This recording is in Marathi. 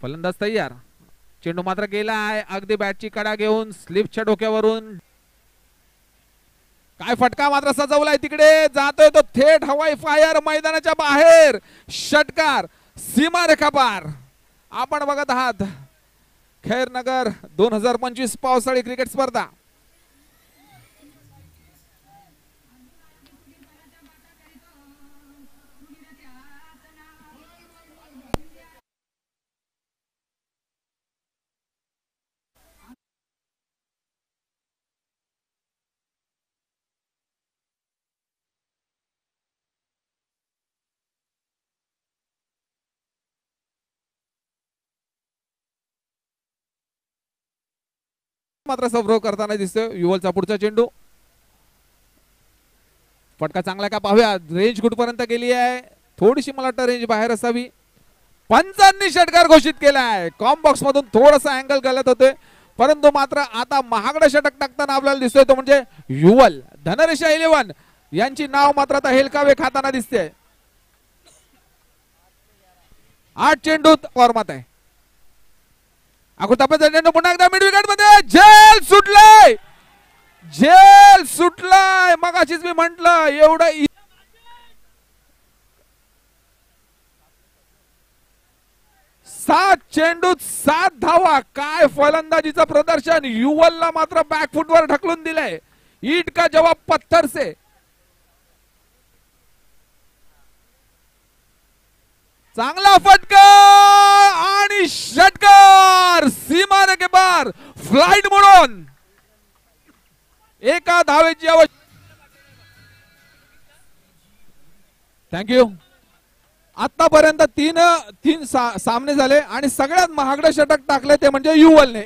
फलंदाज तयार. चेंडू मात्र गेला आहे अगदी बॅटची कडा घेऊन स्लिपच्या डोक्यावरून. काय फटका मात्र सजवलाय तिकडे, जातोय तो थेट हवाई फायर मैदानाच्या बाहेर. षटकार सीमारेखा पार. आपण बघत आहात खैरनगर 2025 पावसाळी क्रिकेट स्पर्धा. मात्र सौरव करताना दिसतोय युवलचा पुढचा चेंडू. फटका चांगला का पाहूया. रेंज कुठपर्यंत गेली आहे, थोडीशी मला वाटतं रेंज बाहेर असावी. पंचांनी षटकार घोषित केलाय. कॉम बॉक्स मधून थोडासा अँगल गलत होते, परंतु मात्र आता महागडं षटक टाकताना आपल्याला दिसतोय तो म्हणजे युवल. धनरेषा 11 यांची नाव मात्र आता हेलकावे खाताना दिसते. 8 चेंडू फॉर्मात आहे. चेंडू पुन्हा एकदा मिड विकेट मध्ये. झेल सुटलाय, झेल सुटलाय. मगाशीच मी म्हंटल एवढं 7 चेंडूत 7 धावा. काय फलंदाजीचं प्रदर्शन. युवलला मात्र बॅकफुटवर ढकलून दिलंय. ईट का जवाब पत्थर से. चांगला फटका आणि षटकार सीमारेखे पार. फ्लाइट म्हणून एका धावेची आवश्यकता. थँक्यू. आतापर्यंत तीन सामने झाले आणि सगळ्यात महागडे षटक टाकले ते म्हणजे युवलने.